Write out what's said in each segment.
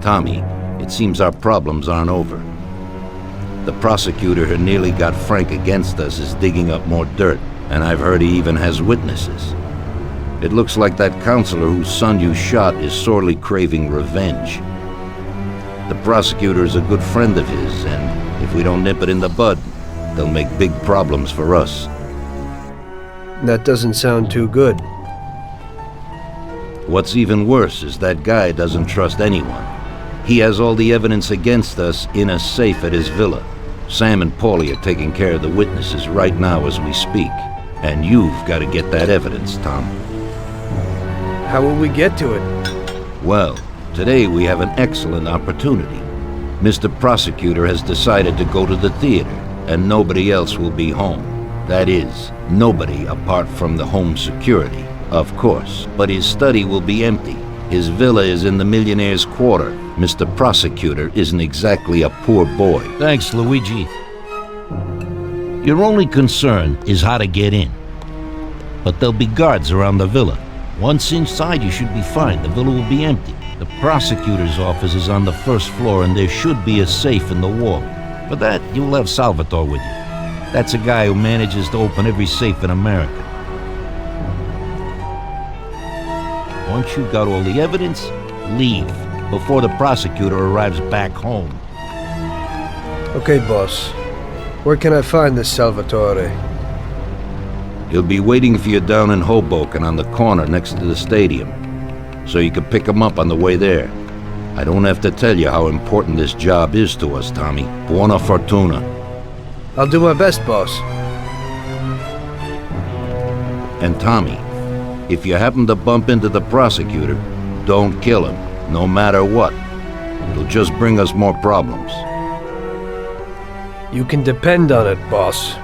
Tommy, it seems our problems aren't over. The prosecutor who nearly got Frank against us is digging up more dirt, and I've heard he even has witnesses. It looks like that counselor whose son you shot is sorely craving revenge. The prosecutor is a good friend of his, and if we don't nip it in the bud, they'll make big problems for us. That doesn't sound too good. What's even worse is that guy doesn't trust anyone. He has all the evidence against us in a safe at his villa. Sam and Paulie are taking care of the witnesses right now as we speak. And you've got to get that evidence, Tom. How will we get to it? Well, today we have an excellent opportunity. Mr. Prosecutor has decided to go to the theater, and nobody else will be home. That is, nobody apart from the home security, of course. But his study will be empty. His villa is in the millionaire's quarter. Mr. Prosecutor isn't exactly a poor boy. Thanks, Luigi. Your only concern is how to get in. But there'll be guards around the villa. Once inside, you should be fine. The villa will be empty. The prosecutor's office is on the first floor, and there should be a safe in the wall. For that, you'll have Salvatore with you. That's a guy who manages to open every safe in America. Once you've got all the evidence, leave before the prosecutor arrives back home. Okay, boss. Where can I find this Salvatore? He'll be waiting for you down in Hoboken on the corner next to the stadium, so you can pick him up on the way there. I don't have to tell you how important this job is to us, Tommy. Buona fortuna. I'll do my best, boss. And Tommy, if you happen to bump into the prosecutor, don't kill him, no matter what. It'll just bring us more problems. You can depend on it, boss.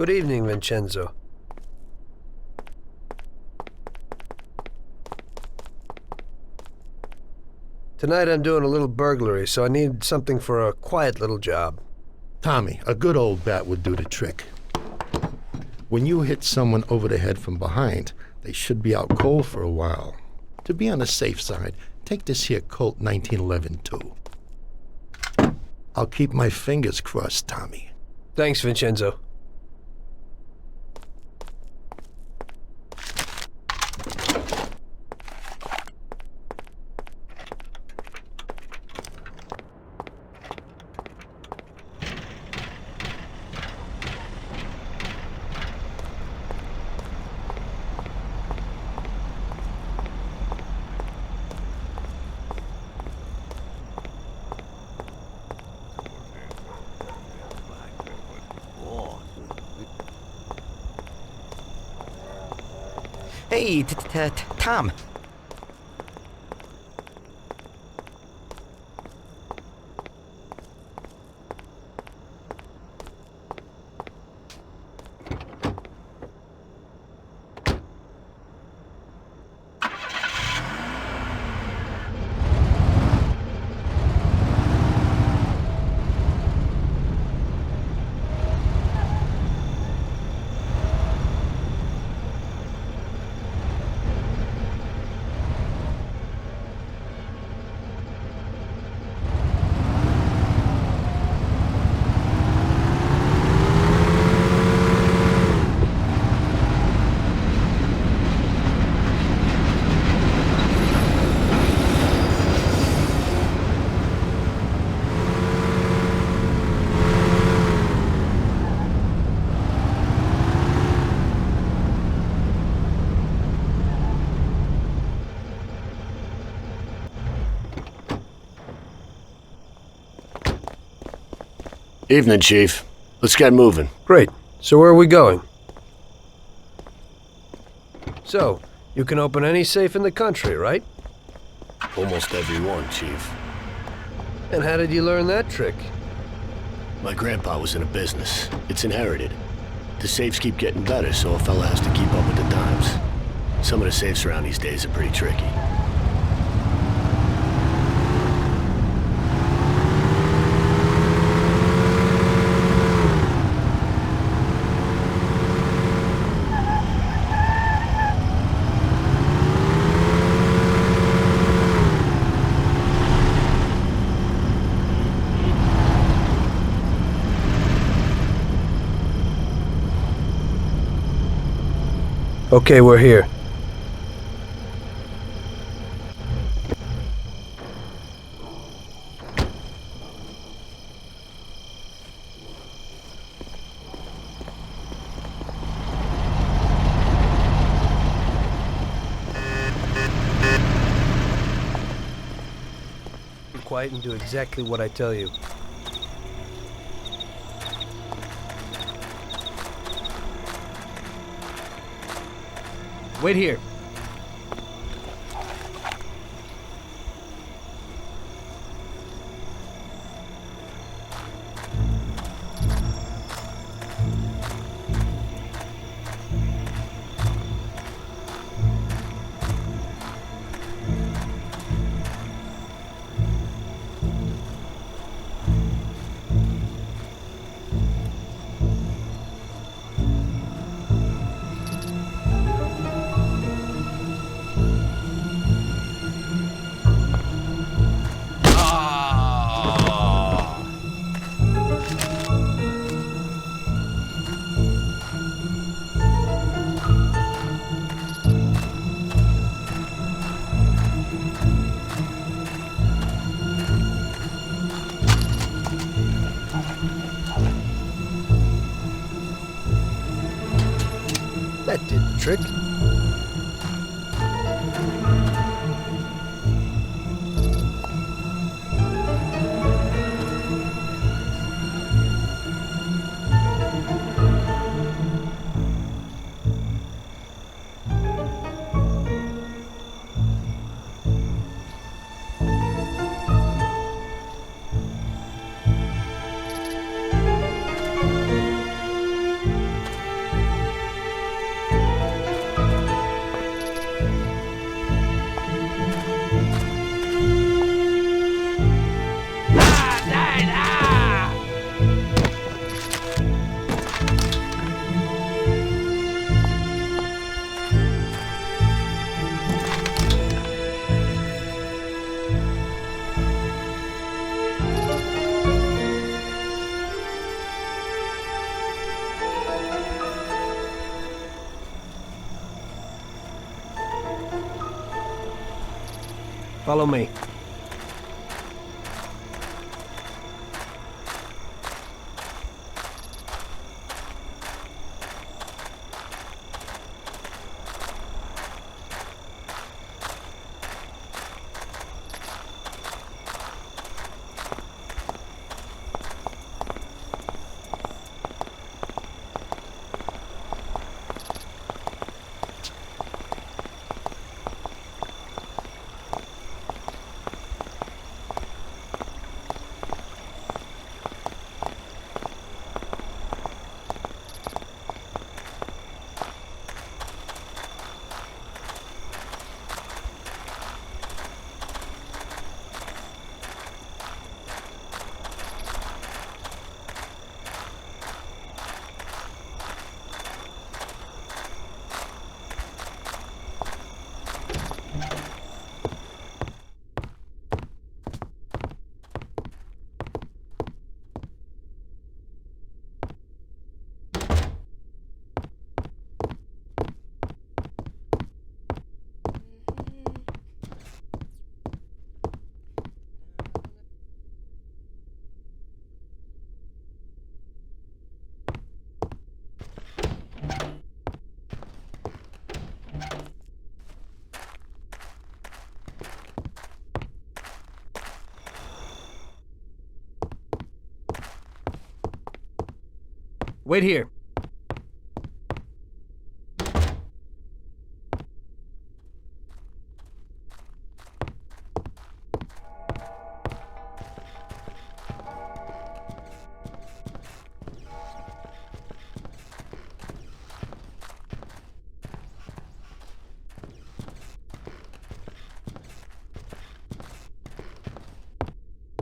Good evening, Vincenzo. Tonight I'm doing a little burglary, so I need something for a quiet little job. Tommy, a good old bat would do the trick. When you hit someone over the head from behind, they should be out cold for a while. To be on the safe side, take this here Colt 1911 too. I'll keep my fingers crossed, Tommy. Thanks, Vincenzo. Hey, Tom. Evening, Chief. Let's get moving. Great. So where are we going? So, you can open any safe in the country, right? Almost every one, Chief. And how did you learn that trick? My grandpa was in a business. It's inherited. The safes keep getting better, so a fella has to keep up with the times. Some of the safes around these days are pretty tricky. Okay, we're here. Be quiet and do exactly what I tell you. Wait here. That did the trick. Follow me. Wait here.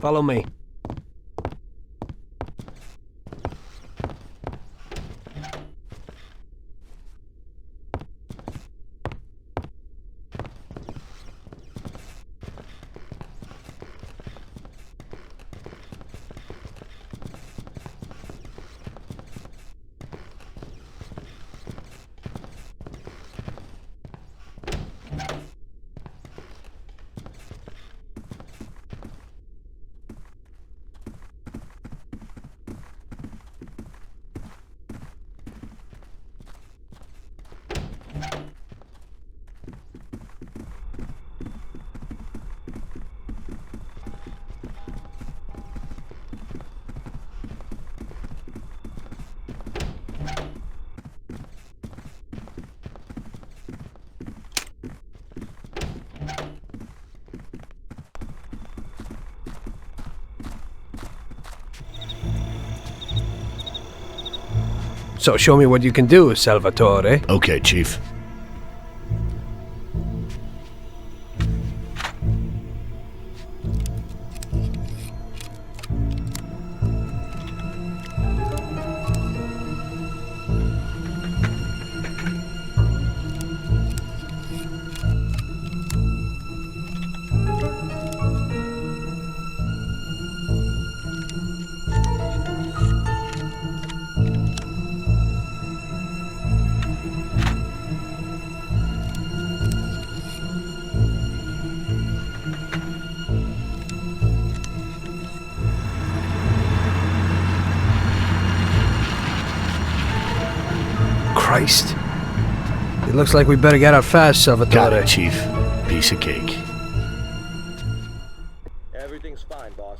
Follow me. So show me what you can do, Salvatore. Okay, Chief. Christ. It looks like we better get out fast, Salvatore. Got it, Chief. Piece of cake. Everything's fine, boss.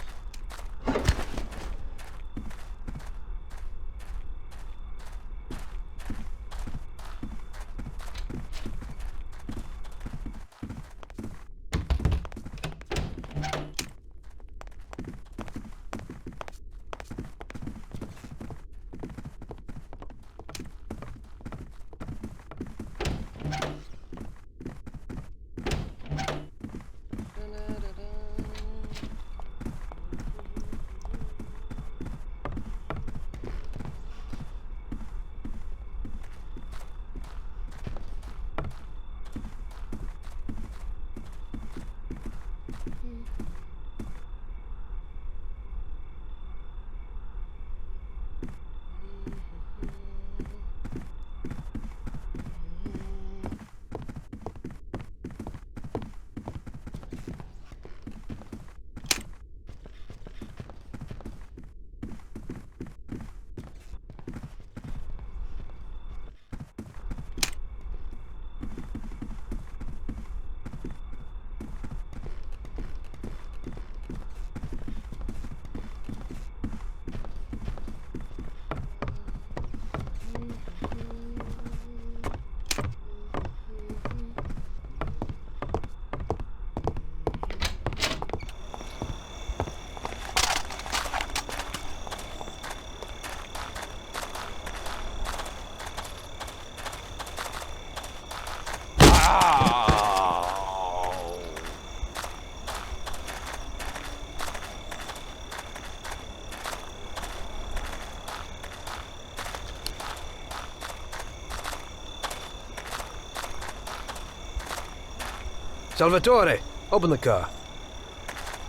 Salvatore, open the car.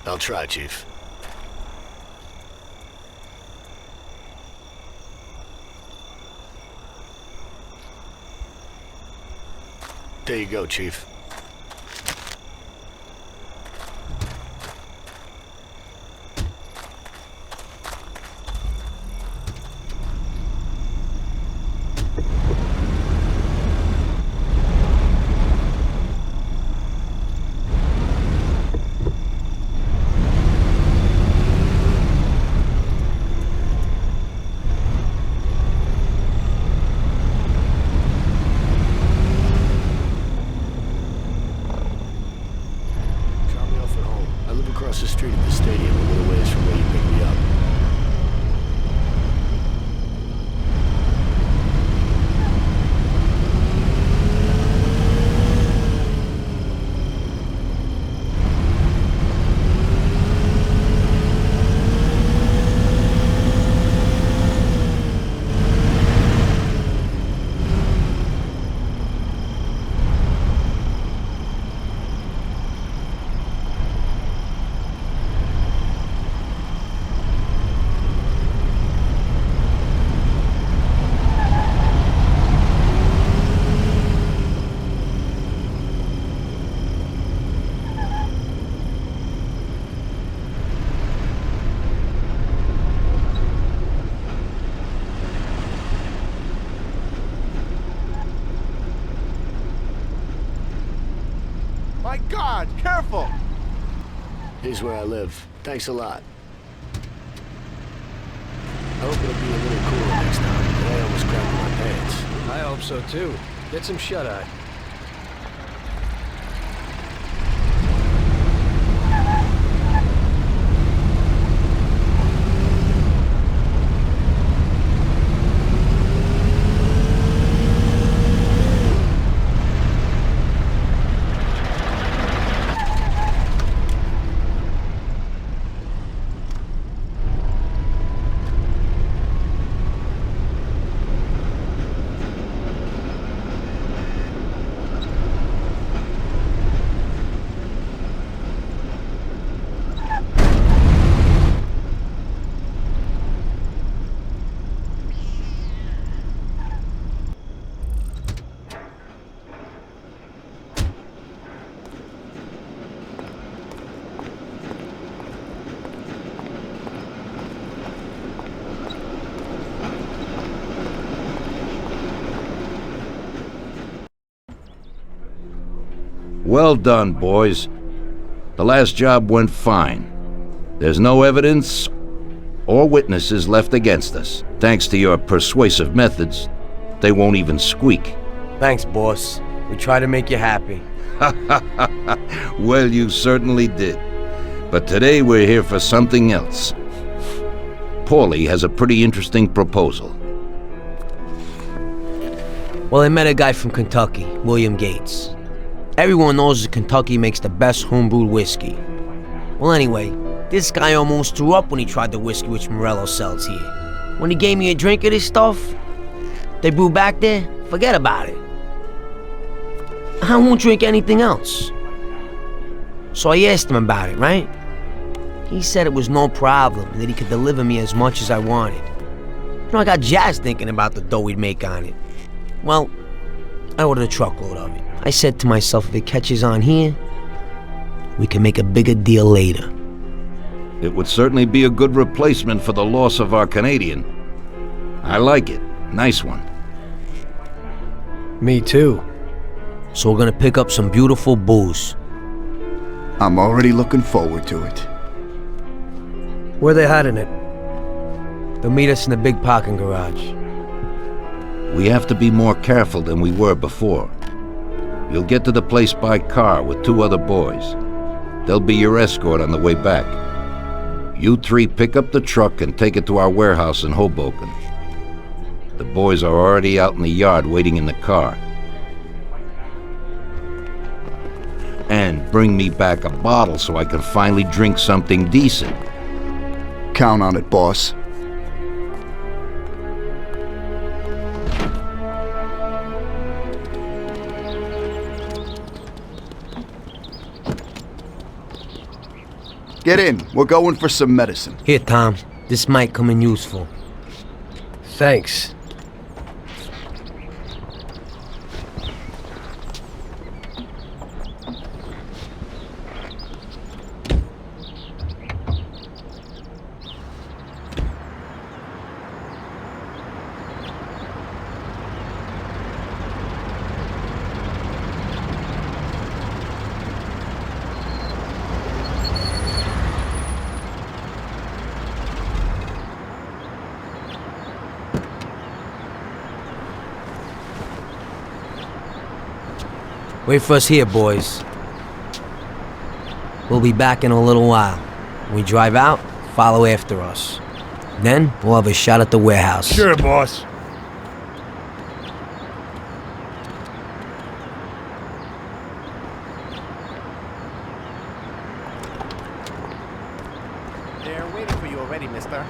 I'll try, Chief. There you go, Chief. My God, careful! Here's where I live. Thanks a lot. I hope it'll be a little cooler next time. Today I almost crapped my pants. I hope so too. Get some shut-eye. Well done, boys. The last job went fine. There's no evidence or witnesses left against us. Thanks to your persuasive methods, they won't even squeak. Thanks, boss. We try to make you happy. Well, you certainly did. But today we're here for something else. Paulie has a pretty interesting proposal. Well, I met a guy from Kentucky, William Gates. Everyone knows that Kentucky makes the best homebrewed whiskey. Well, anyway, this guy almost threw up when he tried the whiskey which Morello sells here. When he gave me a drink of this stuff they brew back there, forget about it. I won't drink anything else. So I asked him about it, right? He said it was no problem, and that he could deliver me as much as I wanted. You know, I got jazzed thinking about the dough we'd make on it. Well, I ordered a truckload of it. I said to myself, if it catches on here, we can make a bigger deal later. It would certainly be a good replacement for the loss of our Canadian. I like it. Nice one. Me too. So we're gonna pick up some beautiful booze. I'm already looking forward to it. Where they hiding it? They'll meet us in the big parking garage. We have to be more careful than we were before. You'll get to the place by car with 2 other boys. They'll be your escort on the way back. You 3 pick up the truck and take it to our warehouse in Hoboken. The boys are already out in the yard waiting in the car. And bring me back a bottle so I can finally drink something decent. Count on it, boss. Get in. We're going for some medicine. Here, Tom. This might come in useful. Thanks. Wait for us here, boys. We'll be back in a little while. When we drive out, follow after us. Then, we'll have a shot at the warehouse. Sure, boss. They're waiting for you already, mister.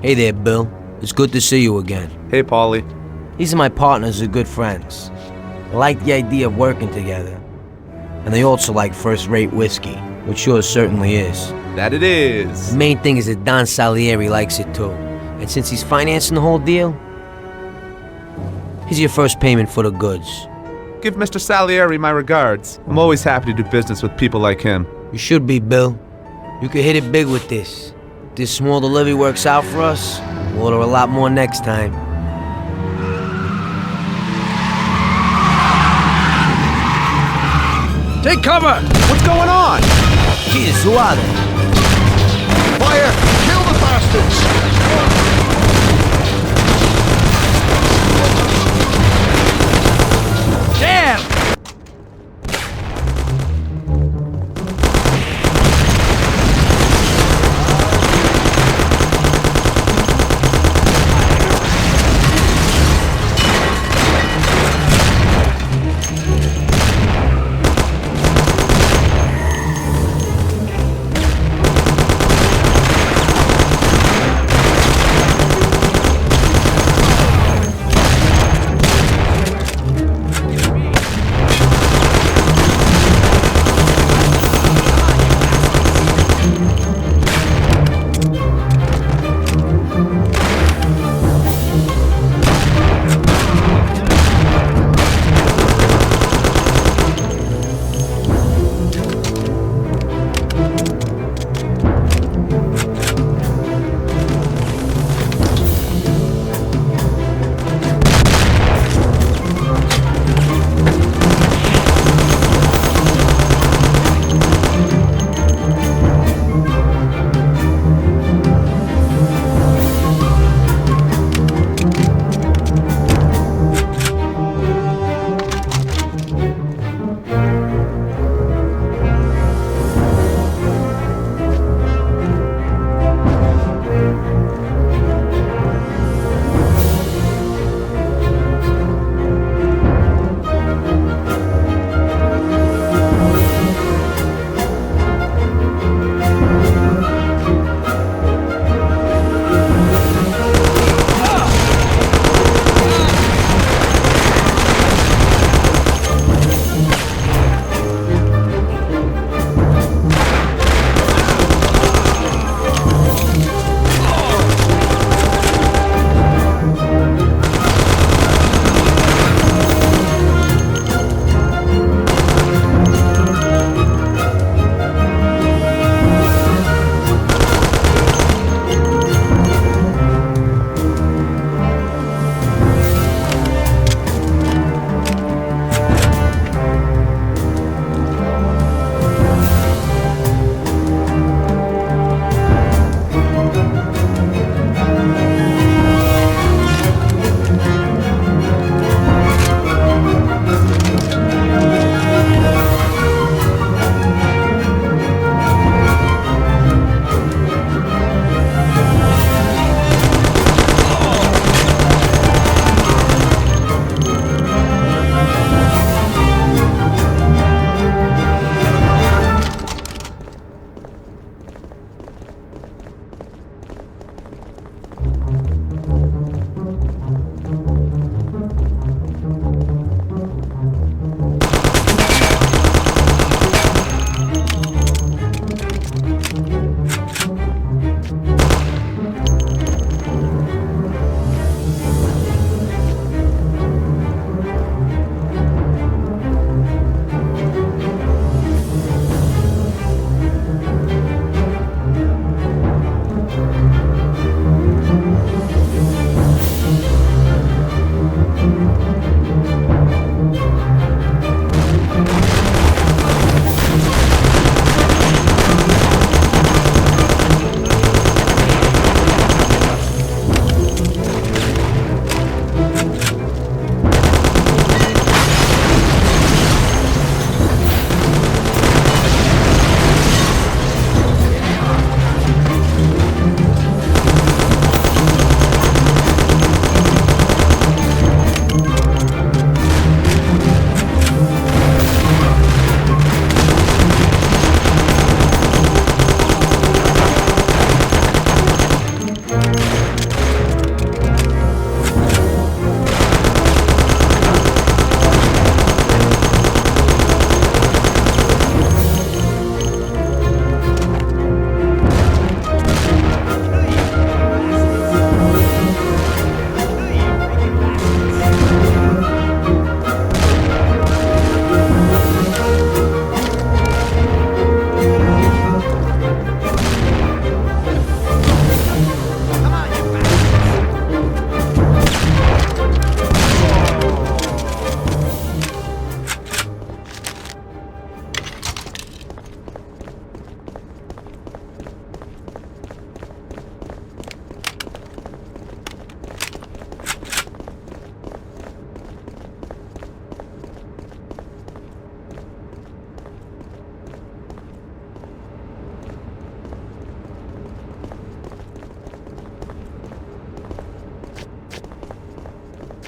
Hey there, Bill. It's good to see you again. Hey, Paulie. These are my partners who are good friends. I like the idea of working together. And they also like first-rate whiskey, which yours certainly is. That it is. The main thing is that Don Salieri likes it too. And since he's financing the whole deal, here's your first payment for the goods. Give Mr. Salieri my regards. I'm always happy to do business with people like him. You should be, Bill. You could hit it big with this. If this small delivery works out for us, we'll order a lot more next time. Take cover! What's going on? Jesus, who are they? Fire! Kill the bastards! Damn!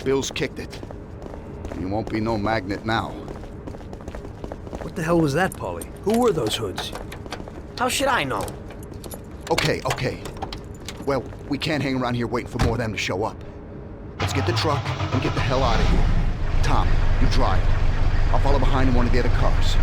Bill's kicked it. You won't be no magnet now. What the hell was that, Paulie? Who were those hoods? How should I know? Okay. Well, we can't hang around here waiting for more of them to show up. Let's get the truck and get the hell out of here. Tom, you drive. I'll follow behind in one of the other cars.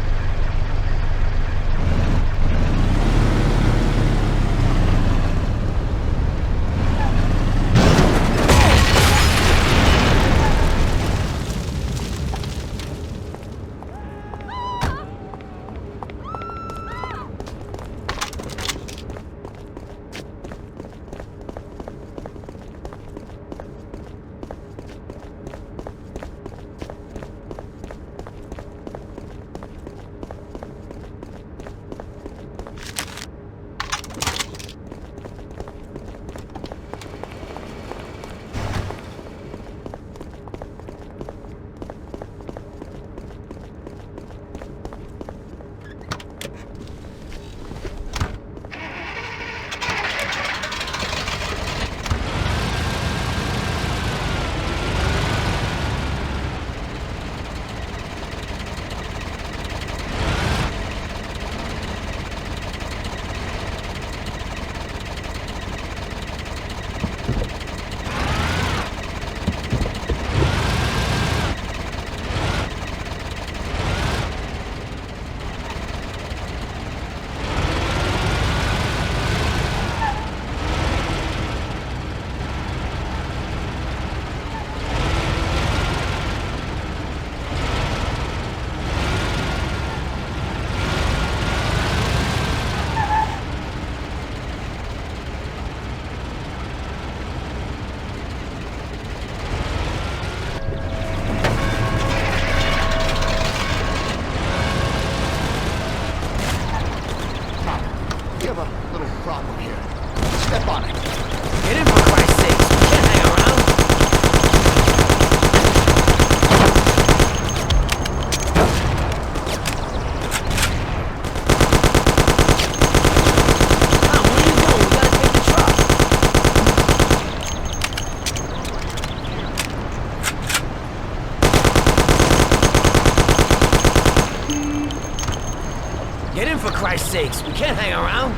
For Christ's sakes, we can't hang around.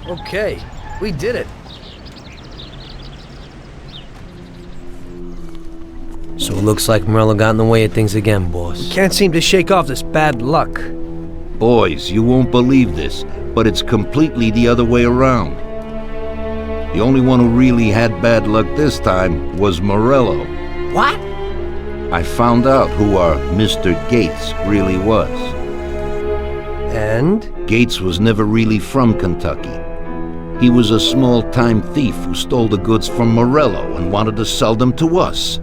Okay, we did it. So it looks like Morello got in the way of things again, boss. Can't seem to shake off this bad luck. Boys, you won't believe this, but it's completely the other way around. The only one who really had bad luck this time was Morello. What? I found out who our Mr. Gates really was. And? Gates was never really from Kentucky. He was a small-time thief who stole the goods from Morello and wanted to sell them to us.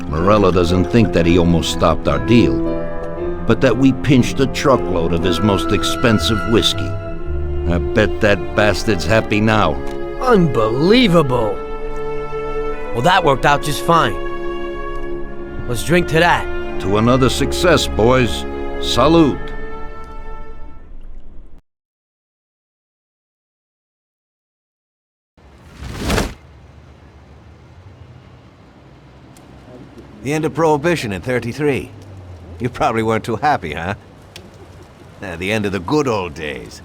Morello doesn't think that he almost stopped our deal, but that we pinched a truckload of his most expensive whiskey. I bet that bastard's happy now. Unbelievable! Well, that worked out just fine. Let's drink to that. To another success, boys. Salute. The end of Prohibition in '33. You probably weren't too happy, huh? The end of the good old days.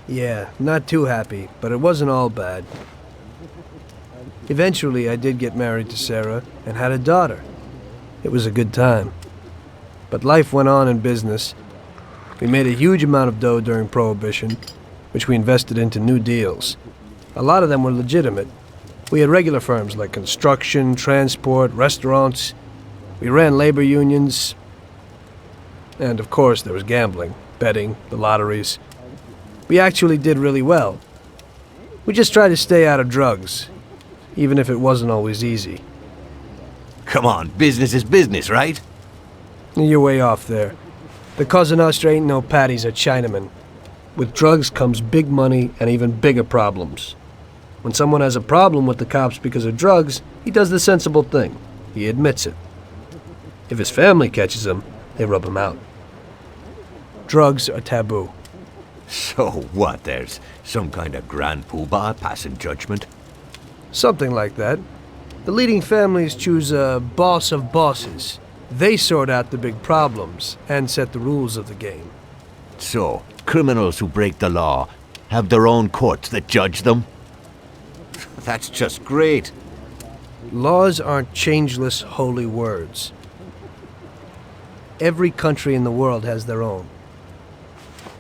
Yeah, not too happy, but it wasn't all bad. Eventually, I did get married to Sarah and had a daughter. It was a good time. But life went on in business. We made a huge amount of dough during Prohibition, which we invested into new deals. A lot of them were legitimate, We had regular firms like construction, transport, restaurants. We ran labor unions. And of course, there was gambling, betting, the lotteries. We actually did really well. We just tried to stay out of drugs, even if it wasn't always easy. Come on, business is business, right? You're way off there. The Cosa Nostra ain't no patties or Chinamen. With drugs comes big money and even bigger problems. When someone has a problem with the cops because of drugs, he does the sensible thing. He admits it. If his family catches him, they rub him out. Drugs are taboo. So what, there's some kind of grand poobah passing judgment? Something like that. The leading families choose a boss of bosses. They sort out the big problems and set the rules of the game. So, criminals who break the law have their own courts that judge them? That's just great. Laws aren't changeless holy words. Every country in the world has their own.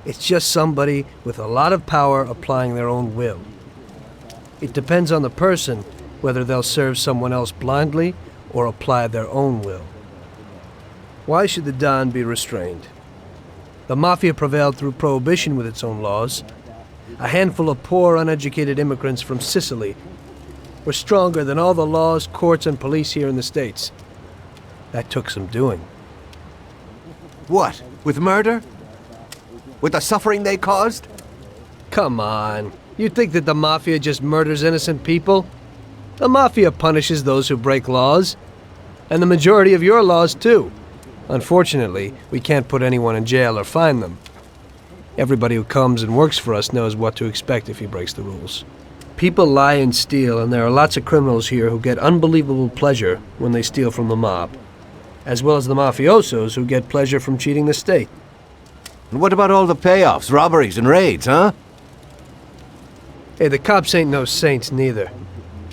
It's just somebody with a lot of power applying their own will. It depends on the person whether they'll serve someone else blindly or apply their own will. Why should the Don be restrained? The Mafia prevailed through Prohibition with its own laws. A handful of poor, uneducated immigrants from Sicily were stronger than all the laws, courts, and police here in the States. That took some doing. What? With murder? With the suffering they caused? Come on. You think that the Mafia just murders innocent people? The Mafia punishes those who break laws. And the majority of your laws, too. Unfortunately, we can't put anyone in jail or fine them. Everybody who comes and works for us knows what to expect if he breaks the rules. People lie and steal, and there are lots of criminals here who get unbelievable pleasure when they steal from the mob, as well as the mafiosos who get pleasure from cheating the state. And what about all the payoffs, robberies, and raids, huh? Hey, the cops ain't no saints neither.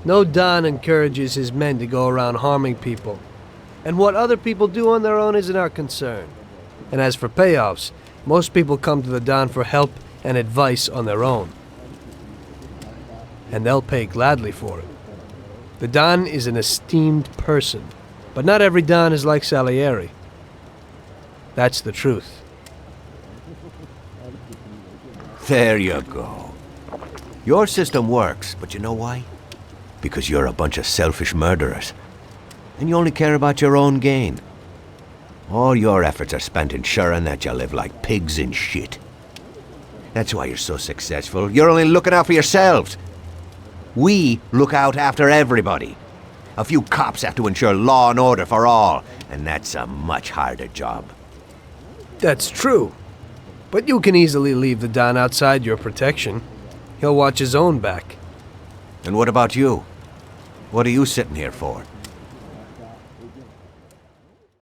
No Don encourages his men to go around harming people. And what other people do on their own isn't our concern. And as for payoffs, most people come to the Don for help and advice on their own. And they'll pay gladly for it. The Don is an esteemed person, but not every Don is like Salieri. That's the truth. There you go. Your system works, but you know why? Because you're a bunch of selfish murderers. And you only care about your own gain. All your efforts are spent ensuring that you live like pigs in shit. That's why you're so successful. You're only looking out for yourselves. We look out after everybody. A few cops have to ensure law and order for all, and that's a much harder job. That's true. But you can easily leave the Don outside your protection. He'll watch his own back. And what about you? What are you sitting here for?